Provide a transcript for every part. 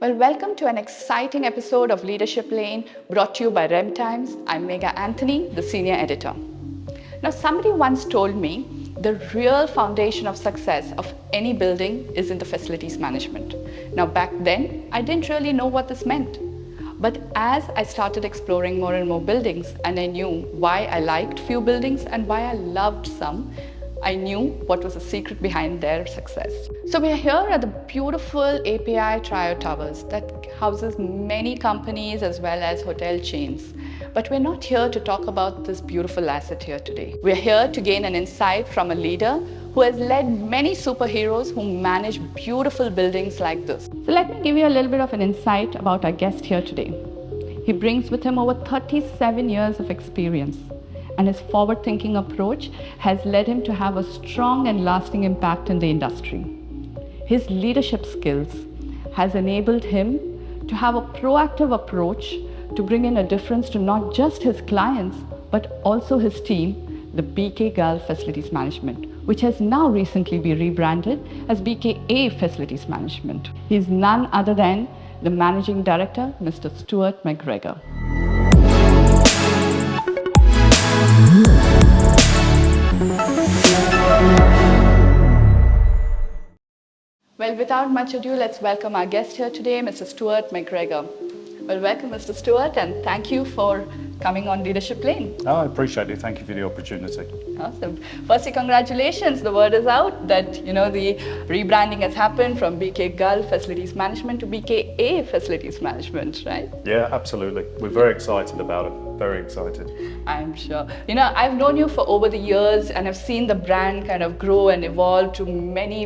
Well, welcome to an exciting episode of Leadership Lane brought to you by REMTIMES. I'm Megha Anthony, the senior editor. Now, somebody once told me the real foundation of success of any building is in the facilities management. Now, back then, I didn't really know what this meant. But as I started exploring more and more buildings and I knew why I liked few buildings and why I loved some, I knew what was the secret behind their success. So we are here at the beautiful API Trio Towers that houses many companies as well as hotel chains. But we're not here to talk about this beautiful asset here today. We're here to gain an insight from a leader who has led many superheroes who manage beautiful buildings like this. So let me give you a little bit of an insight about our guest here today. He brings with him over 37 years of experience, and his forward-thinking approach has led him to have a strong and lasting impact in the industry. His leadership skills has enabled him to have a proactive approach to bring in a difference to not just his clients, but also his team, the BK Gulf Facilities Management, which has now recently been rebranded as BKA Facilities Management. He's none other than the Managing Director, Mr. Stuart McGregor. Well, without much ado, let's welcome our guest here today, Mr. Stuart McGregor. Well, welcome, Mr. Stuart, and thank you for coming on Leadership Lane. Oh, I appreciate it. Thank you for the opportunity. Awesome. Firstly, congratulations. The word is out that, the rebranding has happened from BK Gulf Facilities Management to BKA Facilities Management, right? Yeah, absolutely. We're very excited about it. Very excited. I'm sure. I've known you for over the years and I've seen the brand kind of grow and evolve to many,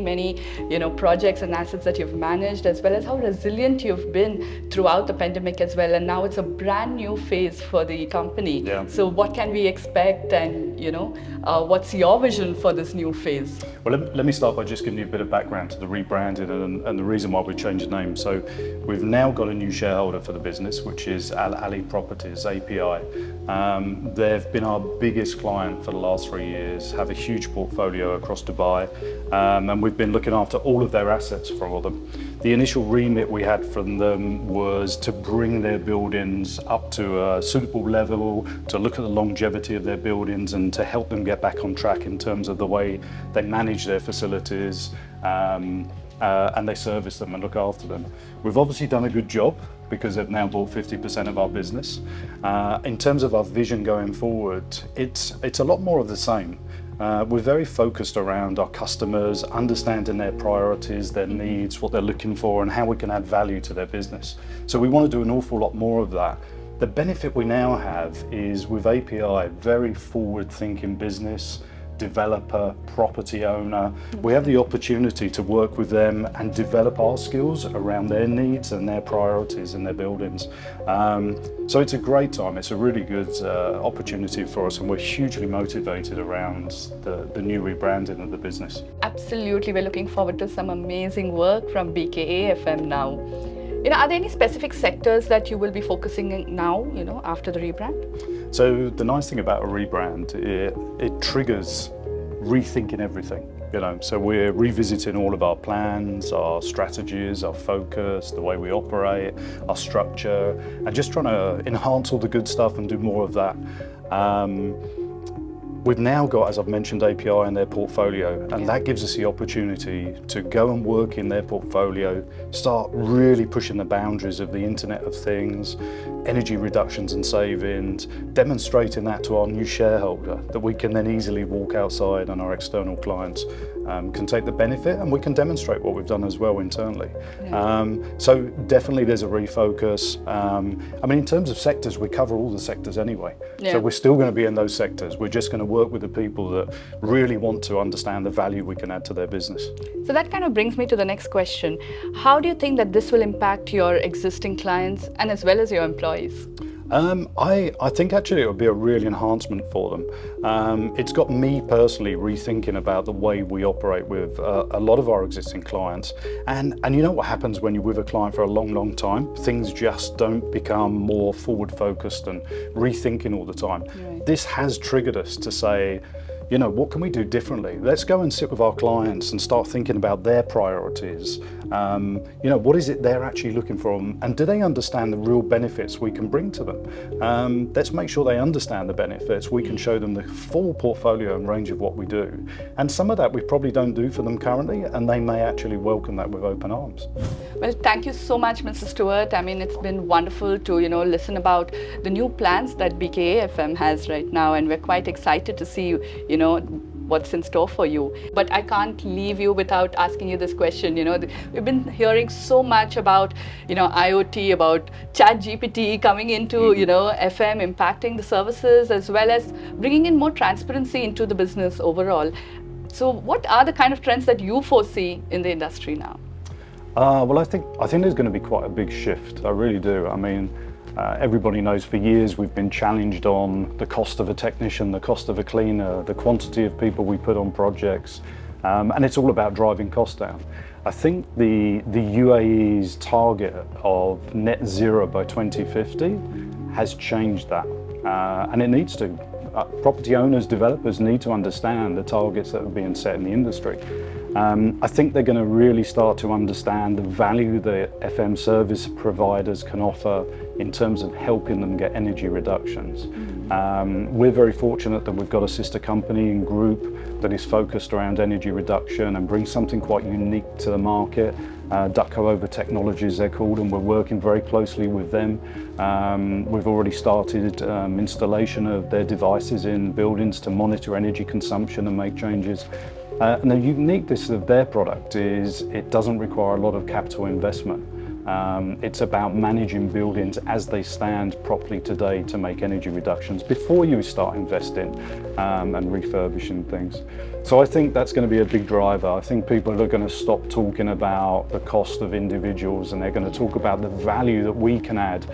projects and assets that you've managed, as well as how resilient you've been throughout the pandemic as well. And now it's a brand new phase for the company. Yeah. So what can we expect, and, what's your vision for this new phase? Well, let me start by just giving you a bit of background to the rebranding and the reason why we changed the name. So we've now got a new shareholder for the business, which is Al Ali Properties, API. They've been our biggest client for the last 3 years, have a huge portfolio across Dubai, and we've been looking after all of their assets for them. The initial remit we had from them was to bring their buildings up to a suitable level, to look at the longevity of their buildings and to help them get back on track in terms of the way they manage their facilities and they service them and look after them. We've obviously done a good job because they've now bought 50% of our business. In terms of our vision going forward, it's a lot more of the same. We're very focused around our customers, understanding their priorities, their needs, what they're looking for, and how we can add value to their business. So we want to do an awful lot more of that. The benefit we now have is with API, very forward-thinking business, developer, property owner. We have the opportunity to work with them and develop our skills around their needs and their priorities in their buildings. So it's a great time. It's a really good opportunity for us, and we're hugely motivated around the new rebranding of the business. Absolutely. We're looking forward to some amazing work from BKA FM now. Are there any specific sectors that you will be focusing in now, after the rebrand? So the nice thing about a rebrand, it triggers rethinking everything. So we're revisiting all of our plans, our strategies, our focus, the way we operate, our structure, and just trying to enhance all the good stuff and do more of that. We've now got, as I've mentioned, API in their portfolio, and that gives us the opportunity to go and work in their portfolio, start really pushing the boundaries of the Internet of Things, energy reductions and savings, demonstrating that to our new shareholder, that we can then easily walk outside and our external clients can take the benefit, and we can demonstrate what we've done as well internally. Yeah. So definitely there's a refocus. In terms of sectors, we cover all the sectors anyway. Yeah. So we're still going to be in those sectors. We're just going to work with the people that really want to understand the value we can add to their business. So that kind of brings me to the next question. How do you think that this will impact your existing clients and as well as your employees? I think actually it would be a real enhancement for them. It's got me personally rethinking about the way we operate with a lot of our existing clients. And you know what happens when you're with a client for a long time? Things just don't become more forward focused and rethinking all the time. Right. This has triggered us to say, you know, what can we do differently? Let's go and sit with our clients and start thinking about their priorities. You know, what is it they're actually looking for, and do they understand the real benefits we can bring to them? Let's make sure they understand the benefits. We can show them the full portfolio and range of what we do. And some of that we probably don't do for them currently, and they may actually welcome that with open arms. Well, thank you so much, Mr. Stuart. I mean, it's been wonderful to, listen about the new plans that BKAFM has right now, and we're quite excited to see, what's in store for you. But I can't leave you without asking you this question. We've been hearing so much about, IoT, about ChatGPT coming into, FM, impacting the services, as well as bringing in more transparency into the business overall. So what are the kind of trends that you foresee in the industry now? Well, I think there's going to be quite a big shift. I really do. I mean, everybody knows for years we've been challenged on the cost of a technician, the cost of a cleaner, the quantity of people we put on projects, and it's all about driving costs down. I think the UAE's target of net zero by 2050 has changed that, and it needs to. Property owners, developers need to understand the targets that are being set in the industry. I think they're going to really start to understand the value that FM service providers can offer in terms of helping them get energy reductions. We're very fortunate that we've got a sister company and group that is focused around energy reduction and brings something quite unique to the market. Ducko Over Technologies they're called, and we're working very closely with them. We've already started installation of their devices in buildings to monitor energy consumption and make changes. And the uniqueness of their product is it doesn't require a lot of capital investment. It's about managing buildings as they stand properly today to make energy reductions before you start investing and refurbishing things. So I think that's going to be a big driver. I think people are going to stop talking about the cost of individuals, and they're going to talk about the value that we can add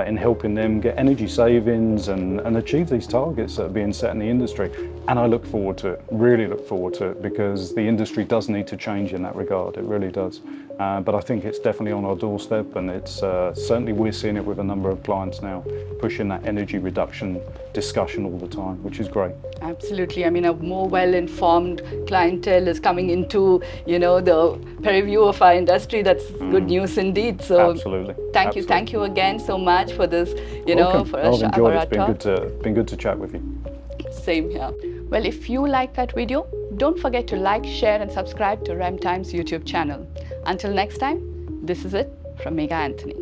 in helping them get energy savings and achieve these targets that are being set in the industry. And I look forward to it, really look forward to it, because the industry does need to change in that regard, it really does. But I think it's definitely on our doorstep, and it's certainly we're seeing it with a number of clients now, pushing that energy reduction discussion all the time, which is great. Absolutely. I mean, a more well-informed clientele is coming into, the purview of our industry. That's good news indeed. So absolutely. Thank you again so much for this, Welcome. for I've enjoyed it. talk. Been good to chat with you. Same here. Well, if you like that video, don't forget to like, share and subscribe to REMTIMES YouTube channel. Until next time, this is it from Megha Anthony.